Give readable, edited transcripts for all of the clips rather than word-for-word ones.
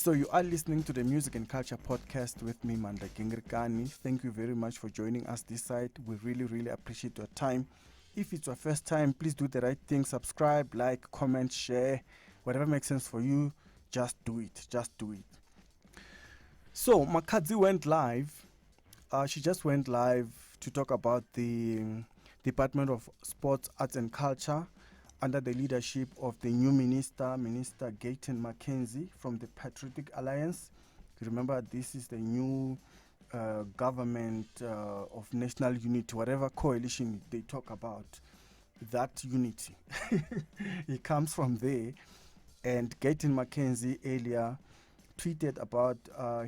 So you are listening to the Music and Culture Podcast with me, Mandla Gingirikani. Thank you very much for joining us this side. We really, really appreciate your time. If it's your first time, please do the right thing. Subscribe, like, comment, share. Whatever makes sense for you, just do it. Just do it. So Makhadzi went live. She just went live to talk about the Department of Sports, Arts and Culture under the leadership of the new Minister Gayton Makhadzi from the Patriotic Alliance. You remember, this is the new government of national unity, whatever coalition they talk about, that unity. It comes from there. And Gayton Makhadzi earlier tweeted about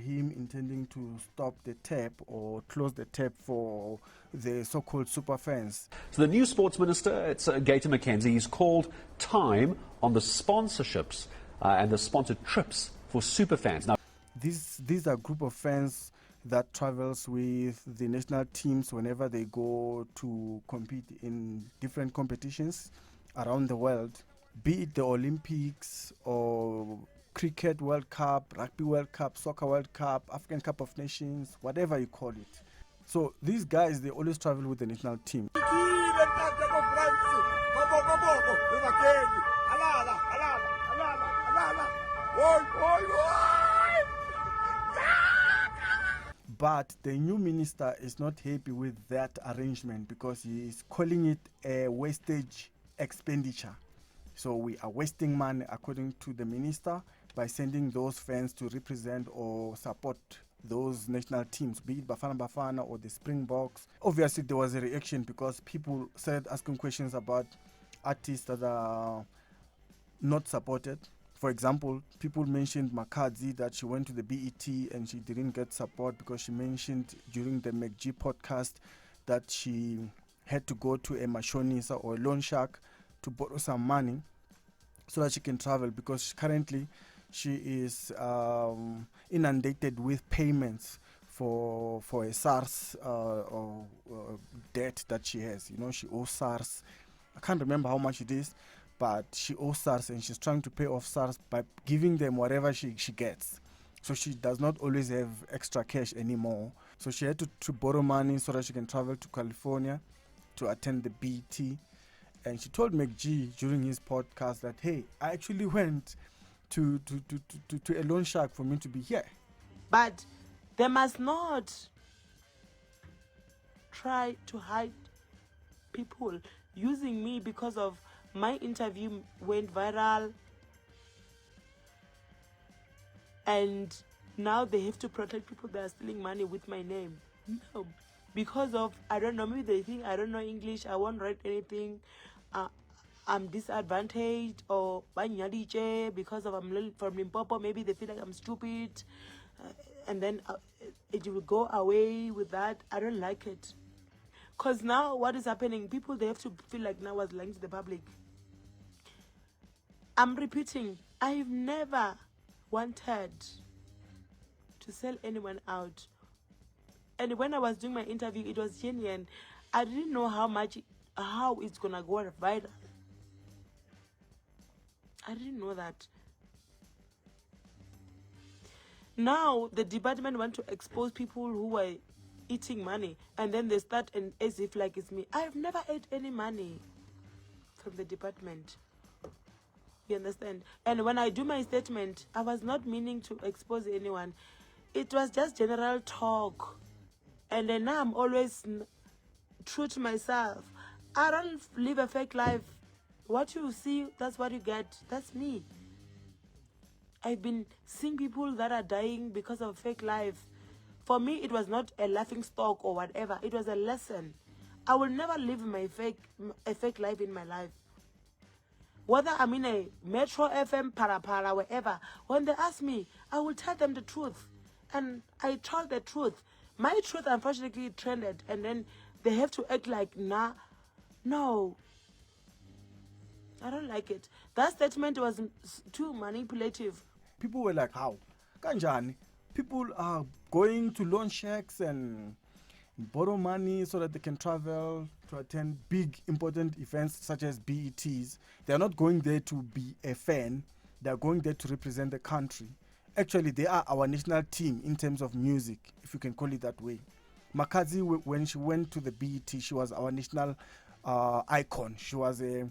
him intending to stop the tap or close the tap for the so-called super fans. So the new sports minister, it's Gayton Makhadzi, he's called time on the sponsorships and the sponsored trips for super fans. Now, these are a group of fans that travels with the national teams whenever they go to compete in different competitions around the world, be it the Olympics or Cricket World Cup, Rugby World Cup, Soccer World Cup, African Cup of Nations, whatever you call it. So these guys, they always travel with the national team. But the new minister is not happy with that arrangement because he is calling it a wastage expenditure. So we are wasting money, according to the minister, by sending those fans to represent or support those national teams, be it Bafana Bafana or the Springboks. Obviously, there was a reaction because people started asking questions about artists that are not supported. For example, people mentioned Makhadzi, that she went to the BET and she didn't get support because she mentioned during the McG podcast that she had to go to a Mashonisa or a loan shark to borrow some money so that she can travel, because currently she is inundated with payments for a SARS debt that she has. You know, she owes SARS. I can't remember how much it is, but she owes SARS and she's trying to pay off SARS by giving them whatever she gets. So she does not always have extra cash anymore. So she had to borrow money so that she can travel to California to attend the BET. And she told McG during his podcast that, hey, I actually went to a loan shark for me to be here. But they must not try to hide people using me because of my interview went viral. And now they have to protect people that are stealing money with my name. No. Because of, I don't know, maybe they think I don't know English, I won't write anything. I'm disadvantaged, or because of I'm from Limpopo, maybe they feel like I'm stupid, and then it will go away with that. I don't like it, because now what is happening, people, they have to feel like now I was lying to the public. I'm repeating, I've never wanted to sell anyone out, and when I was doing my interview, it was genuine. I didn't know how it's gonna go viral. I didn't know that. Now the department want to expose people who are eating money, and then they start as if like it's me. I've never ate any money from the department. You understand? And when I do my statement, I was not meaning to expose anyone. It was just general talk. And then now I'm always true to myself. I don't live a fake life. What you see, that's what you get. That's me. I've been seeing people that are dying because of fake life. For me, it was not a laughing stock or whatever. It was a lesson. I will never live a fake life in my life. Whether I'm in a Metro FM, Parapara, wherever, when they ask me, I will tell them the truth. And I told the truth. My truth, unfortunately, trended. And then they have to act like, nah. No, I don't like it. That statement was too manipulative. People were like, how? Kanjani? People are going to loan sharks and borrow money so that they can travel to attend big, important events such as BETs. They are not going there to be a fan. They are going there to represent the country. Actually, they are our national team in terms of music, if you can call it that way. Makhadzi, when she went to the BET, she was our national icon. She was a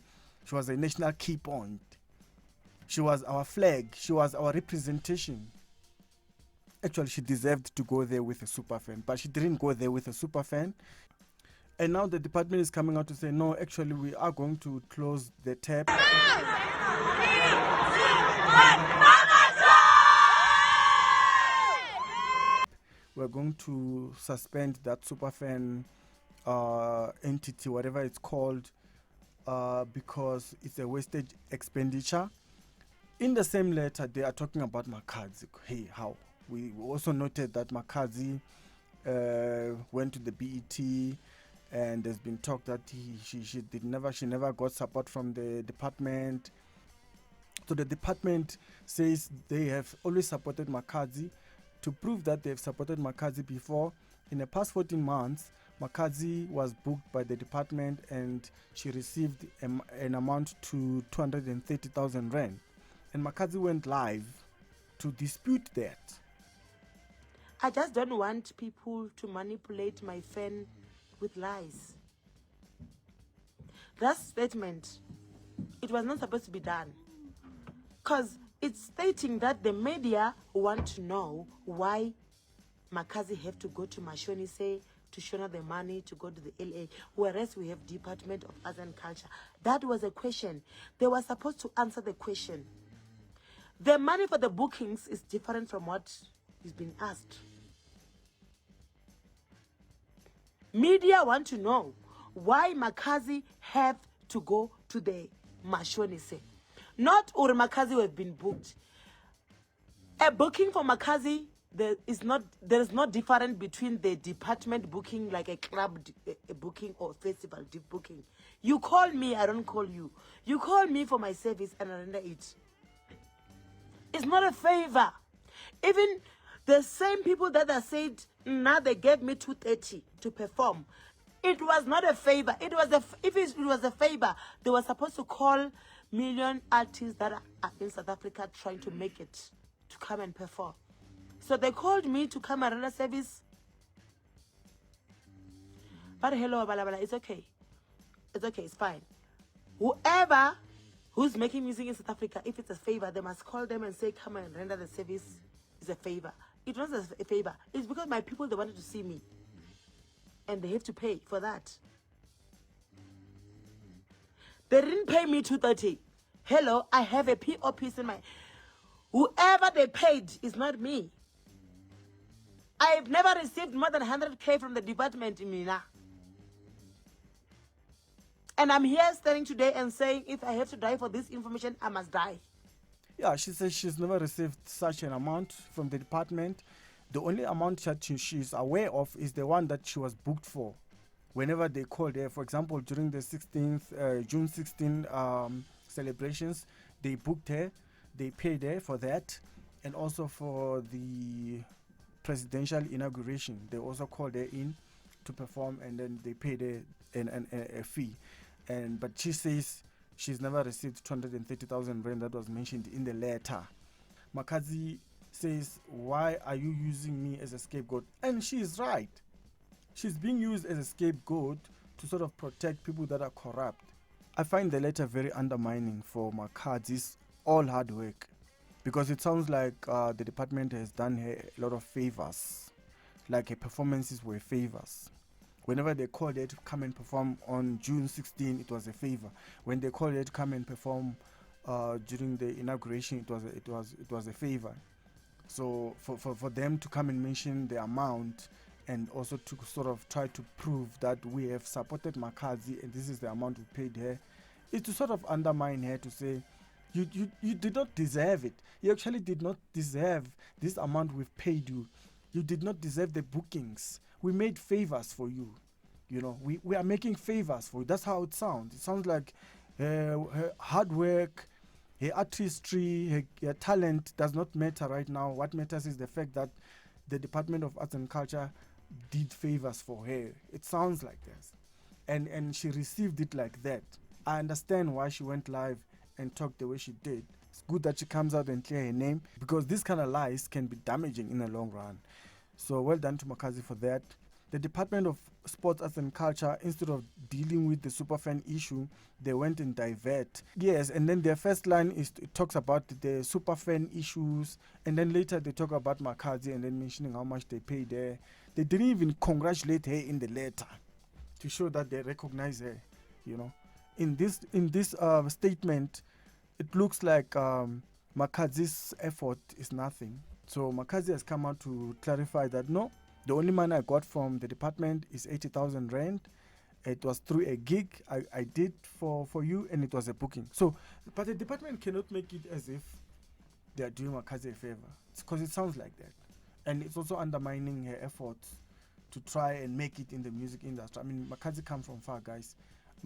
national key point. She was our flag. She was our representation. Actually, she deserved to go there with a super fan, but she didn't go there with a super fan. And now the department is coming out to say, no, actually, we are going to close the tap. We're going to suspend that superfan entity, whatever it's called, because it's a wasted expenditure. In the same letter, they are talking about Makhadzi. Hey, how? We also noted that Makhadzi went to the BET, and there's been talk that she never got support from the department. So the department says they have always supported Makhadzi. To prove that they've supported Makhadzi before, in the past 14 months, Makhadzi was booked by the department and she received an amount to 230,000 rand. And Makhadzi went live to dispute that. I just don't want people to manipulate my fan with lies. That statement, it was not supposed to be done. Because it's stating that the media want to know why Makhadzi have to go to Mashonise to show her the money to go to the LA, whereas we have Department of Arts and Culture. That was a question. They were supposed to answer the question. The money for the bookings is different from what is being asked. Media want to know why Makhadzi have to go to the Mashonise. Not all Makhadzi have been booked. A booking for Makhadzi, there is no difference between the department booking, like a club a booking or festival booking. You call me, I don't call you. You call me for my service and I render it. It's not a favor. Even the same people that I said, now they gave me 230 to perform. It was not a favor. If it was a favor, they were supposed to call million artists that are in South Africa trying to make it to come and perform. So they called me to come and render service. But hello, Balabala, it's okay. It's okay, it's fine. Whoever who's making music in South Africa, if it's a favor, they must call them and say, come and render the service. It's a favor. It wasn't a favor. It's because my people, they wanted to see me. And they have to pay for that. They didn't pay me 230. Hello, I have a PO piece in my... Whoever they paid is not me. I've never received more than 100K from the department in Mina. And I'm here standing today and saying, if I have to die for this information, I must die. Yeah, she says she's never received such an amount from the department. The only amount that she's aware of is the one that she was booked for. Whenever they called her, for example, during the June 16 celebrations, they booked her, they paid her for that, and also for the presidential inauguration, they also called her in to perform, and then they paid her a fee. But she says she's never received 230,000 rand that was mentioned in the letter. Makhadzi says, why are you using me as a scapegoat? And she is right. She's being used as a scapegoat to sort of protect people that are corrupt. I find the letter very undermining for Makhadzi's all hard work, because it sounds like the department has done her a lot of favors, like her performances were favors. Whenever they called her to come and perform on June 16, it was a favor. When they called her to come and perform during the inauguration, it was a favor. So for them to come and mention the amount and also to sort of try to prove that we have supported Makhadzi and this is the amount we paid her, is to sort of undermine her, to say you did not deserve it. You actually did not deserve this amount we've paid you. You did not deserve the bookings. We made favors for you. You know, we are making favors for you. That's how it sounds. It sounds like her hard work, her artistry, her talent does not matter right now. What matters is the fact that the Department of Arts and Culture did favors for her. It sounds like this. And she received it like that. I understand why she went live and talked the way she did. It's good that she comes out and clear her name, because these kind of lies can be damaging in the long run. So well done to Makhadzi for that. The Department of Sports, Arts and Culture, instead of dealing with the superfan issue, they went and divert. Yes, and then their first line it talks about the superfan issues, and then later they talk about Makhadzi and then mentioning how much they paid her. They didn't even congratulate her in the letter to show that they recognize her. You know, in this statement, it looks like Makhadzi's effort is nothing. So Makhadzi has come out to clarify that no, the only money I got from the department is 80,000 rand. It was through a gig I did for you, and it was a booking. So, but the department cannot make it as if they are doing Makhadzi a favor, because it sounds like that. And it's also undermining her efforts to try and make it in the music industry. I mean, Makhadzi comes from far, guys.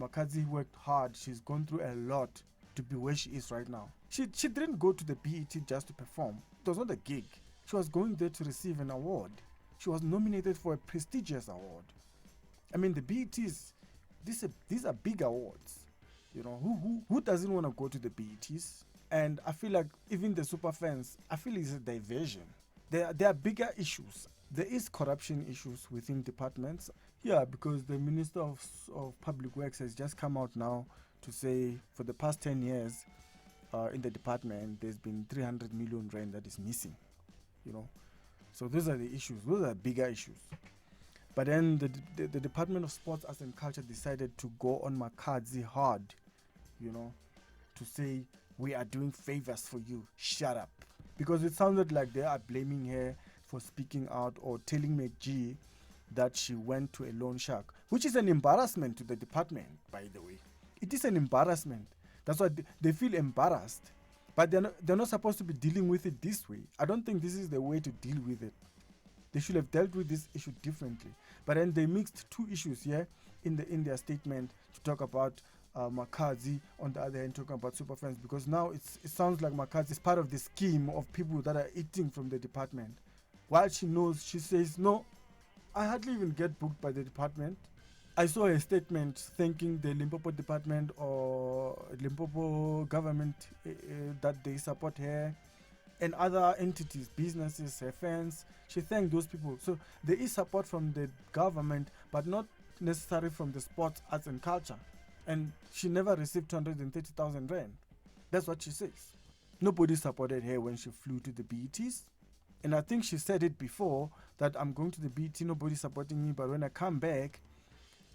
Makhadzi worked hard. She's gone through a lot to be where she is right now. She didn't go to the BET just to perform. It was not a gig. She was going there to receive an award. She was nominated for a prestigious award. I mean, the BETs, these are big awards. You know, who doesn't want to go to the BETs? And I feel like even the super fans, I feel it's a diversion. There are bigger issues. There is corruption issues within departments. Yeah, because the Minister of Public Works has just come out now to say for the past 10 years in the department, there's been 300 million rand that is missing. You know, so those are the issues. Those are bigger issues. But then the Department of Sports, Arts and Culture decided to go on Makhadzi hard, you know, to say, we are doing favors for you, shut up. Because it sounded like they are blaming her for speaking out or telling McG that she went to a loan shark, which is an embarrassment to the department, by the way. It is an embarrassment. That's why they feel embarrassed. But they're not supposed to be dealing with it this way. I don't think this is the way to deal with it. They should have dealt with this issue differently. But then they mixed two issues here in their statement to talk about Makhadzi, on the other hand talking about superfans, because now it sounds like Makhadzi is part of the scheme of people that are eating from the department. While she knows, she says, no, I hardly even get booked by the department. I saw a statement thanking the Limpopo department or Limpopo government that they support her, and other entities, businesses, her fans. She thanked those people. So there is support from the government, but not necessarily from the sports, arts and culture. And she never received 230,000 rand. That's what she says. Nobody supported her when she flew to the BETs. And I think she said it before, that I'm going to the BET, nobody's supporting me, but when I come back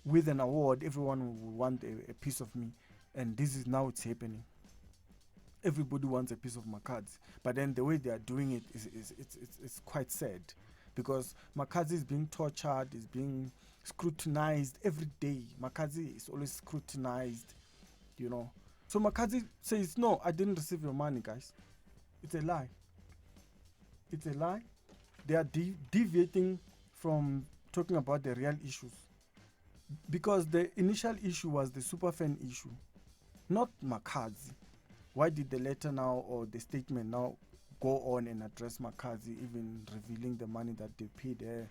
with an award, everyone will want a piece of me. And this is now it's happening. Everybody wants a piece of Makhadzi. But then the way they are doing it is quite sad, because Makhadzi is being tortured, is being scrutinized every day. Makhadzi is always scrutinized, you know. So Makhadzi says, no, I didn't receive your money, guys. It's a lie. It's a lie. They are deviating from talking about the real issues, because the initial issue was the superfan issue, not Makhadzi. Why did the letter now, or the statement now, go on and address Makhadzi, even revealing the money that they paid her,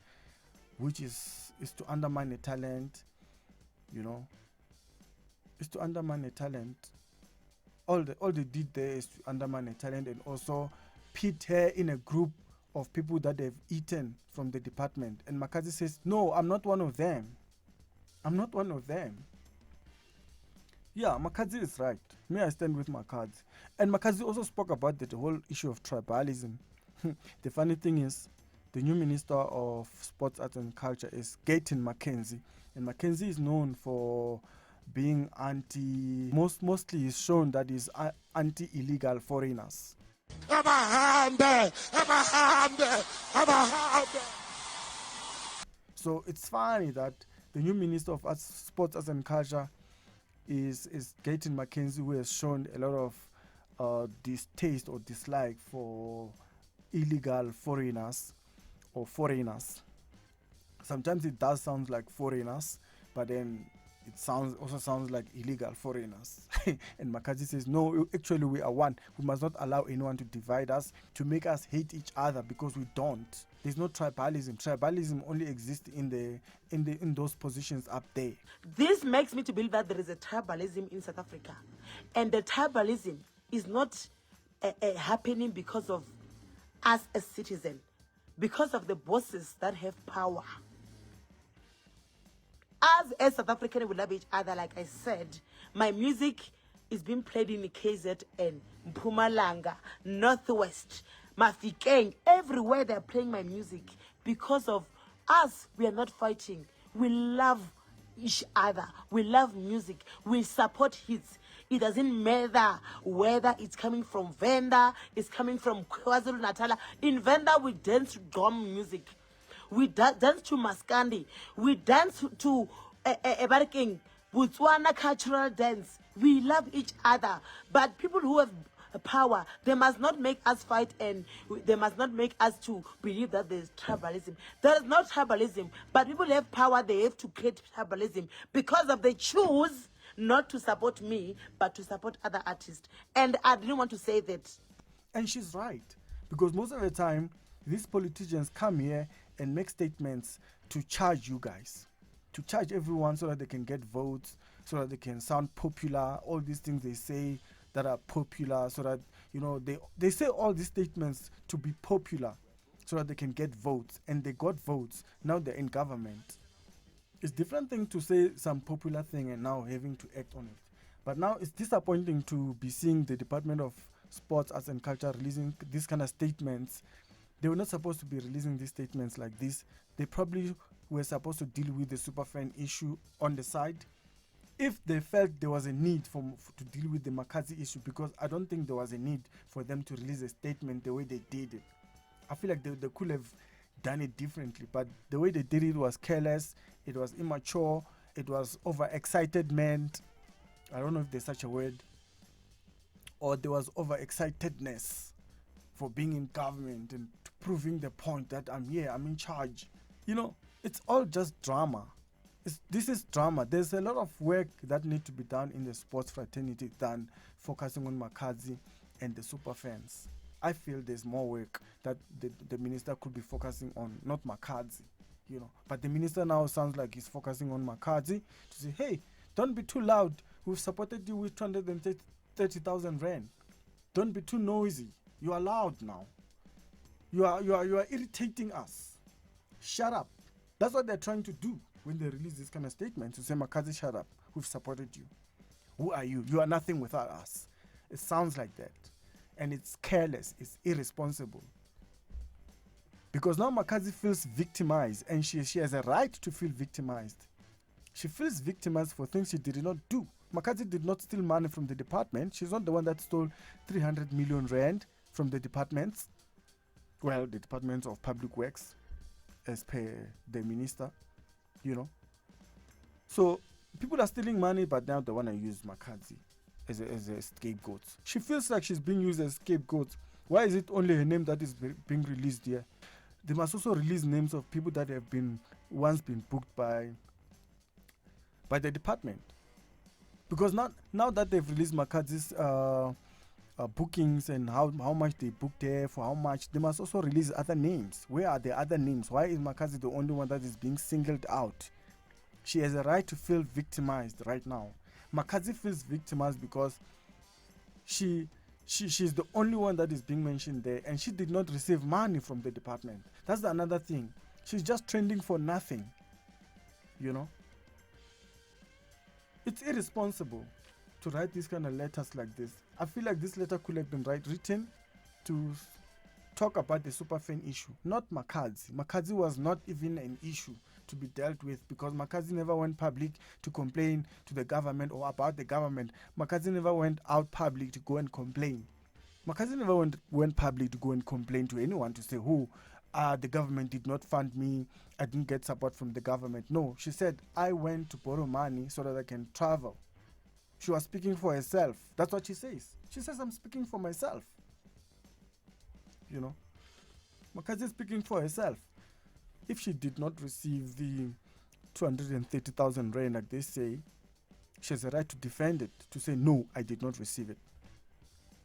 which is to undermine the talent, you know. It's to undermine the talent. All they did there is to undermine the talent, and also pit her in a group of people that they've eaten from the department. And Makhadzi says, no, I'm not one of them. I'm not one of them. Yeah, Makhadzi is right. I stand with Makhadzi. And Makhadzi also spoke about the whole issue of tribalism. The funny thing is, the new Minister of Sports, Arts and Culture is Gayton Mackenzie. And Mackenzie is known for being mostly he's shown that he's anti-illegal foreigners. So it's funny that the new Minister of Sports, Arts and Culture is Gayton Mackenzie, who has shown a lot of distaste or dislike for illegal foreigners or foreigners. Sometimes it does sound like foreigners, but then it also sounds like illegal foreigners. And Makhadzi says, no, actually we are one. We must not allow anyone to divide us, to make us hate each other, because we don't. There's no tribalism. Tribalism only exists in those positions up there. This makes me to believe that there is a tribalism in South Africa. And the tribalism is not happening because of us as citizens, because of the bosses that have power. Us as South African, we love each other. Like I said, my music is being played in KZN, Mpumalanga, Northwest, Mafikeng, everywhere they're playing my music. Because of us, we are not fighting. We love each other. We love music. We support hits. It doesn't matter whether it's coming from Venda, it's coming from KwaZulu-Natal. In Venda, we dance to drum music. We dance to Maskandi. We dance to Ebarking, Botswana cultural dance. We love each other. But people who have power, they must not make us fight, and they must not make us to believe that there's tribalism. There is no tribalism. But people have power, they have to create tribalism because of they choose not to support me, but to support other artists. And I didn't want to say that. And she's right. Because most of the time, these politicians come here and make statements to charge you guys, to charge everyone so that they can get votes, so that they can sound popular, all these things they say that are popular, so that, you know, they say all these statements to be popular so that they can get votes, and they got votes. Now they're in government. It's different thing to say some popular thing and now having to act on it. But now it's disappointing to be seeing the Department of Sports, Arts and Culture releasing these kind of statements. They were not supposed to be releasing these statements like this. They probably were supposed to deal with the superfan issue on the side. If they felt there was a need to deal with the Makhadzi issue, because I don't think there was a need for them to release a statement the way they did it. I feel like they could have done it differently, but the way they did it was careless, it was immature, it was overexcitement. I don't know if there's such a word. Or there was overexcitedness for being in government and proving the point that I'm here, I'm in charge. You know, it's all just drama. This is drama. There's a lot of work that needs to be done in the sports fraternity than focusing on Makhadzi and the super fans. I feel there's more work that the minister could be focusing on, not Makhadzi, you know. But the minister now sounds like he's focusing on Makhadzi to say, hey, don't be too loud. We've supported you with 230,000 rand. Don't be too noisy. You are loud now. You are irritating us. Shut up. That's what they're trying to do when they release this kind of statement, to say, Makhadzi, shut up. We've supported you. Who are you? You are nothing without us. It sounds like that. And it's careless. It's irresponsible. Because now Makhadzi feels victimized, and she has a right to feel victimized. She feels victimized for things she did not do. Makhadzi did not steal money from the department. She's not the one that stole 300 million rand from the departments. Well, the Department of Public Works, as per the minister, you know. So people are stealing money, but now they want to use Makhadzi as a scapegoat. She feels like she's being used as a scapegoat. Why is it only her name that is being released here? They must also release names of people that have once been booked by the department. Because now that they've released Makhadzi's bookings and how much they booked there, for how much, they must also release other names. Where are the other names? Why is Makhadzi the only one that is being singled out? She has a right to feel victimized right now. Makhadzi feels victimized because she's the only one that is being mentioned there, and she did not receive money from the department. That's another thing. She's just trending for nothing, you know. It's irresponsible to write these kind of letters like this. I feel like this letter could have been written to talk about the superfan issue, not Makhadzi. Makhadzi was not even an issue to be dealt with, because Makhadzi never went public to complain to the government or about the government. Makhadzi never went out public to go and complain. Makhadzi never went public to go and complain to anyone to say, the government did not fund me, I didn't get support from the government. No, she said, I went to borrow money so that I can travel. She was speaking for herself. That's what she says. She says, I'm speaking for myself. You know, Makhadzi is speaking for herself. If she did not receive the 230,000 rand, like they say, she has a right to defend it, to say, no, I did not receive it.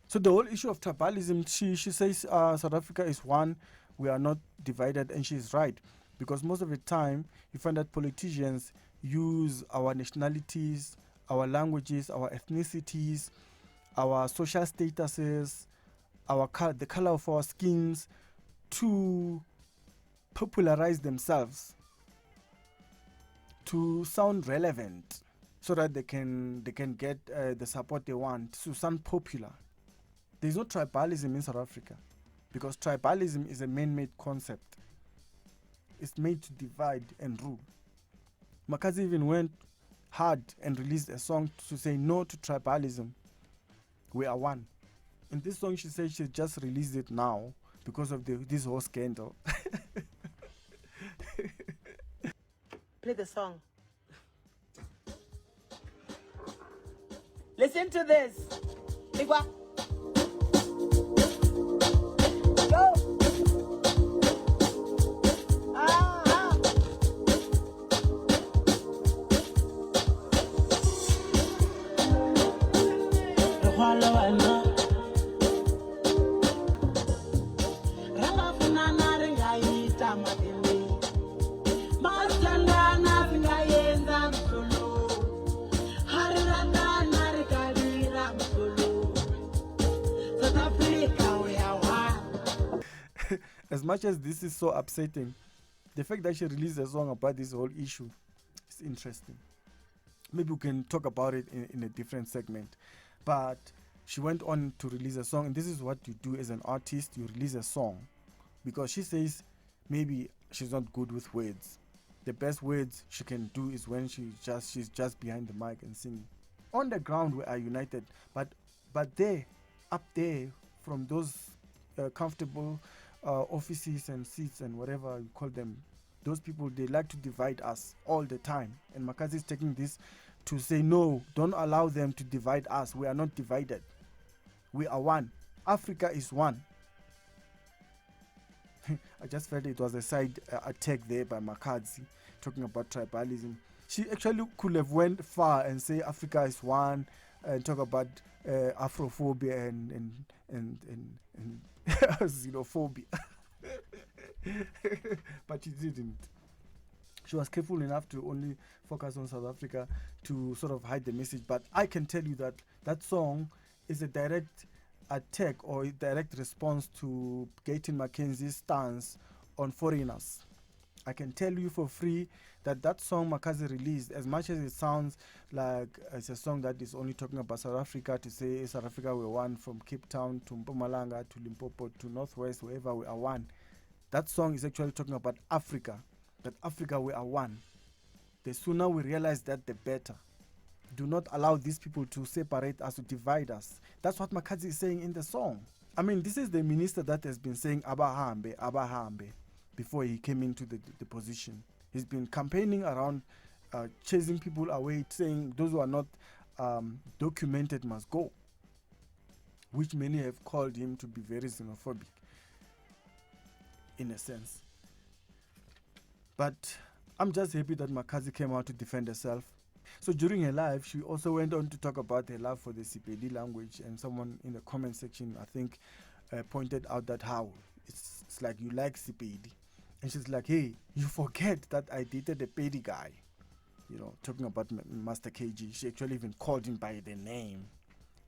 So the whole issue of tribalism, she says South Africa is one, we are not divided, and she's right. Because most of the time, you find that politicians use our nationalities, our languages, our ethnicities, our social statuses, the color of our skins, to popularize themselves, to sound relevant, so that they can get the support they want, to sound popular. There's no tribalism in South Africa, because tribalism is a man-made concept. It's made to divide and rule. Makhadzi even went hard and released a song to say no to tribalism. We are one. In this song, she said she just released it now because of this whole scandal. Play the song. Listen to this. Igwa. Go. Ah. As much as this is so upsetting, the fact that she released a song about this whole issue is interesting. Maybe we can talk about it in a different segment. But she went on to release a song, and this is what you do as an artist. You release a song because she says maybe she's not good with words. The best words she can do is when she's just behind the mic and singing. On the ground we are united, but there, up there, from those comfortable offices and seats and whatever you call them, those people, they like to divide us all the time. And Makhadzi is taking this to say, no, don't allow them to divide us. We are not divided. We are one. Africa is one. I just felt it was a side attack there by Makhadzi, talking about tribalism. She actually could have went far and say Africa is one, and talk about Afrophobia and xenophobia. But she didn't. She was careful enough to only focus on South Africa to sort of hide the message. But I can tell you that that song is a direct attack or a direct response to Gayton Mackenzie's stance on foreigners. I can tell you for free that song Makhadzi released, as much as it sounds like it's a song that is only talking about South Africa, to say South Africa we're one, from Cape Town to Mpumalanga to Limpopo to Northwest, wherever we are one. That song is actually talking about Africa, that Africa we are one. The sooner we realize that, the better. Do not allow these people to separate us, to divide us. That's what Makhadzi is saying in the song. I mean, this is the minister that has been saying Abahambe, Abahambe, before he came into the position. He's been campaigning around, chasing people away, saying those who are not documented must go, which many have called him to be very xenophobic, in a sense. But I'm just happy that Makhadzi came out to defend herself. So during her live, she also went on to talk about her love for the Sepedi language, and someone in the comment section, I think, pointed out that how it's like you like Sepedi. And she's like, hey, you forget that I dated a Pedi guy. You know, talking about Master KG. She actually even called him by the name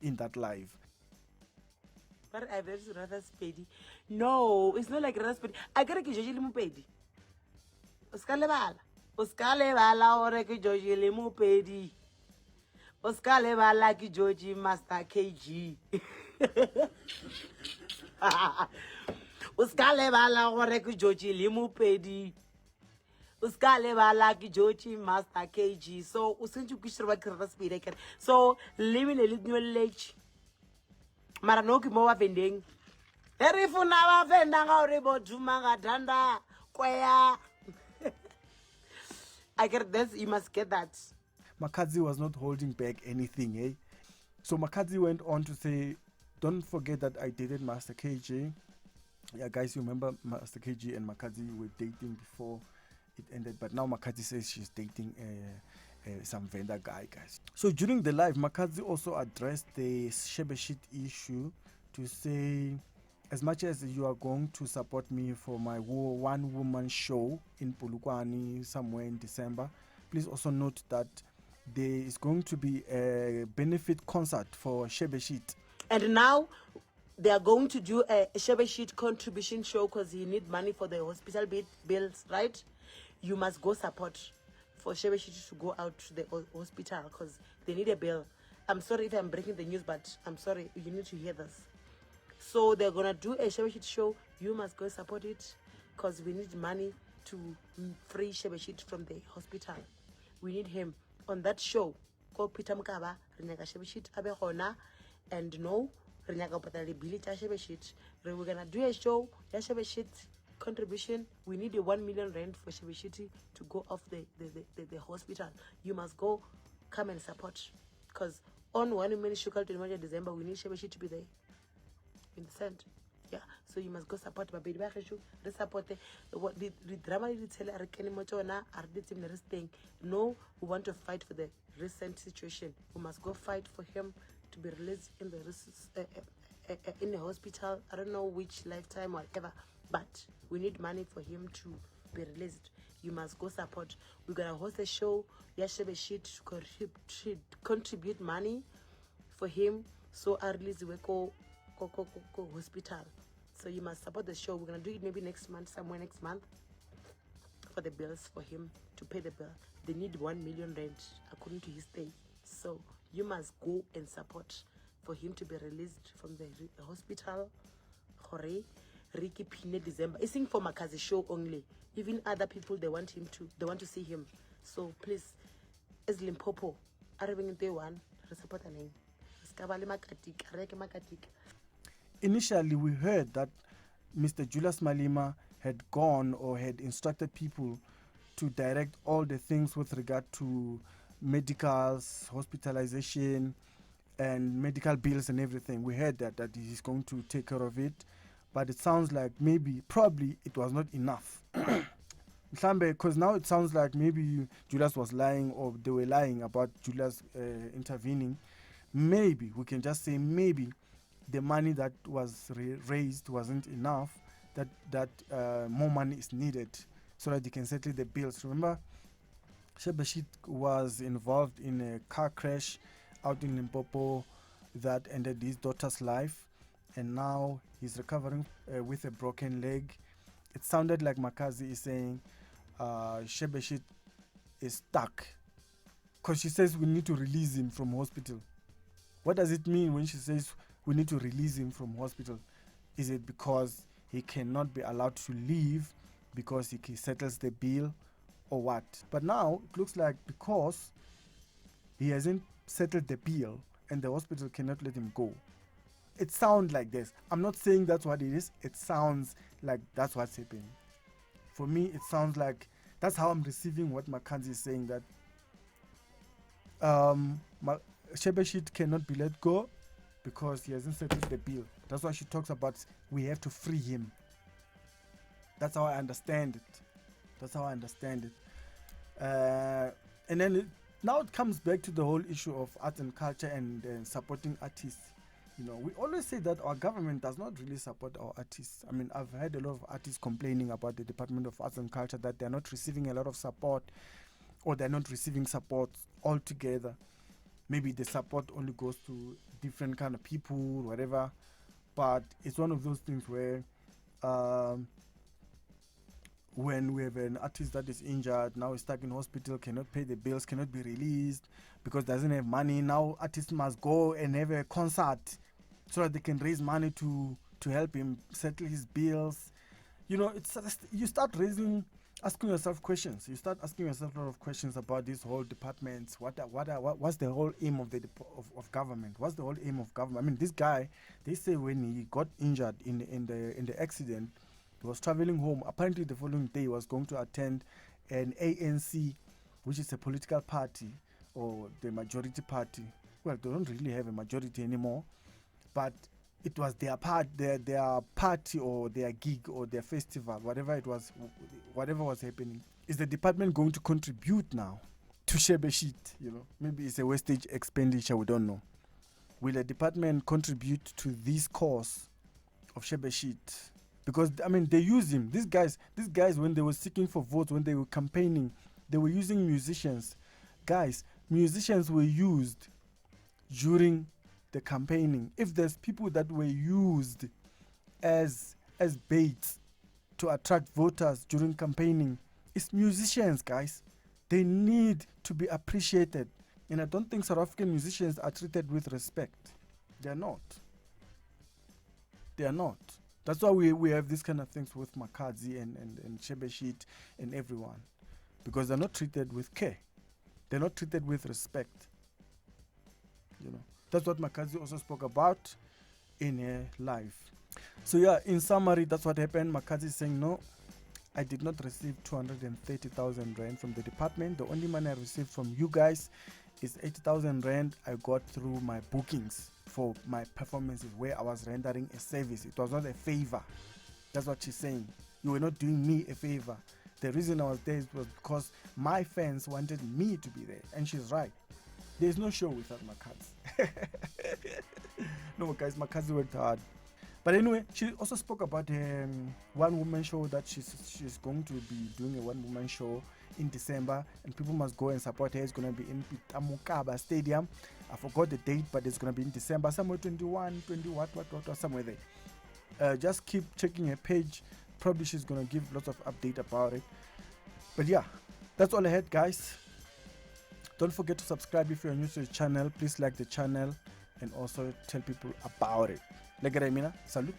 in that live. But I very rather Spedi. No, it's not like rather Spedi. I gotta get Joji Limupedi. Oskale bala ore ki Joji Limupedi. Oskale bala ki Joji Master KG. Uskale bala ore ki Joji Limupedi. Uskale bala ki Joji Master KG. So usenju kishirwa kirata Spedi. So living a little late. Mara no ki mo wa vending. Erifu na wa venda nga orebo juma ga danda kwaya. I get this, you must get that. Makhadzi was not holding back anything, eh? So Makhadzi went on to say, don't forget that I dated Master KG. Yeah, guys, you remember Master KG and Makhadzi were dating before it ended, but now Makhadzi says she's dating some vendor guy, guys. So during the live, Makhadzi also addressed the Shebeshxt issue to say, as much as you are going to support me for my one-woman show in Polokwane somewhere in December, please also note that there is going to be a benefit concert for Shebeshxt. And now, they are going to do a Shebeshkt contribution show because he need money for the hospital bills, right? You must go support for Shebeshkt to go out to the hospital because they need a bill. I'm sorry if I'm breaking the news, but I'm sorry, you need to hear this. So they're gonna do a Shebeshkt show. You must go support it because we need money to free Shebeshkt from the hospital. We need him on that show. Ko Peter Mkaba, Renyaga Shebeshkt abe hona, and no, Renyaga patali billy ta Shebeshkt. We're gonna do a show. Ya Shebeshkt contribution. We need a 1 million rand for Shebeshkt to go off the hospital. You must go, come and support because on 1 million shukal to December we need Shebeshkt to be there. In the center. Yeah, so you must go support baby bageshu re support the drama le tshela re kene mo tsona are the team thing. No, we want to fight for the recent situation. We must go fight for him to be released in the in the hospital. I don't know which lifetime or whatever, but we need money for him to be released. You must go support. We're gonna host a show. Shebeshkt to contribute money for him so I release the hospital. So you must support the show. We're gonna do it maybe next month, somewhere next month, for the bills for him to pay the bill. They need 1 million rand according to his stay. So you must go and support for him to be released from the hospital. Hore, Ricky Pine December. It's for Makhadzi show only. Even other people they want to see him. So please, as Limpopo, arriving day one, support a name. Initially, we heard that Mr. Julius Malema had gone or had instructed people to direct all the things with regard to medicals, hospitalization, and medical bills and everything. We heard that he's going to take care of it, but it sounds like probably it was not enough. Because now it sounds like maybe Julius was lying or they were lying about Julius intervening. Maybe we can just say maybe the money that was raised wasn't enough, that more money is needed so that they can settle the bills. Remember, Shebeshkt was involved in a car crash out in Limpopo that ended his daughter's life, and now he's recovering with a broken leg. It sounded like Makhadzi is saying Shebeshkt is stuck because she says we need to release him from hospital. What does it mean when she says we need to release him from hospital? Is it because he cannot be allowed to leave because he settles the bill or what? But now it looks like because he hasn't settled the bill and the hospital cannot let him go. It sounds like this. I'm not saying that's what it is. It sounds like that's what's happening. For me, it sounds like that's how I'm receiving what Makhadzi is saying, that Shebeshkt cannot be let go because he hasn't settled the bill. That's why she talks about we have to free him. That's how I understand it. And then now it comes back to the whole issue of art and culture and supporting artists. You know, we always say that our government does not really support our artists. I mean, I've heard a lot of artists complaining about the Department of Arts and Culture that they're not receiving a lot of support, or they're not receiving support altogether. Maybe the support only goes to different kind of people, whatever. But it's one of those things where when we have an artist that is injured, now is stuck in hospital, cannot pay the bills, cannot be released because doesn't have money. Now artists must go and have a concert so that they can raise money to help him settle his bills. You know, it's you start asking yourself questions. You start asking yourself a lot of questions about these whole departments. What's the whole aim of of government? What's the whole aim of government? I mean, this guy, they say when he got injured in the accident, he was traveling home. Apparently, the following day, he was going to attend an ANC, which is a political party or the majority party. Well, they don't really have a majority anymore, but it was their party or their gig or their festival, whatever it was, whatever was happening. Is the department going to contribute now to Shebeshkt? You know, maybe it's a wastage expenditure. We don't know. Will the department contribute to this cause of Shebeshkt? Because I mean, they use him. These guys, when they were seeking for votes, when they were campaigning, they were using musicians. Guys, musicians were used during the campaigning, if there's people that were used as baits to attract voters during campaigning, it's musicians, guys. They need to be appreciated. And I don't think South African musicians are treated with respect. They're not. They are not. That's why we have these kind of things with Makhadzi and Shebeshxt and everyone. Because they're not treated with care. They're not treated with respect. You know. That's what Makhadzi also spoke about in her live. So yeah, in summary, that's what happened. Makhadzi is saying, no, I did not receive 230,000 rand from the department. The only money I received from you guys is 80,000 rand I got through my bookings for my performances where I was rendering a service. It was not a favor. That's what she's saying. You were not doing me a favor. The reason I was there was because my fans wanted me to be there. And she's right. There's no show without Makhadzi. No, guys, Makhadzi worked hard. But anyway, she also spoke about a one-woman show that she's going to be doing a one-woman show in December, and people must go and support her. It's going to be in Pitamukaba Stadium. I forgot the date, but it's going to be in December, somewhere 21, 20, what, somewhere there. Just keep checking her page. Probably she's going to give lots of update about it. But yeah, that's all I had, guys. Don't forget to subscribe if you're new to the channel. Please like the channel and also tell people about it. Salut,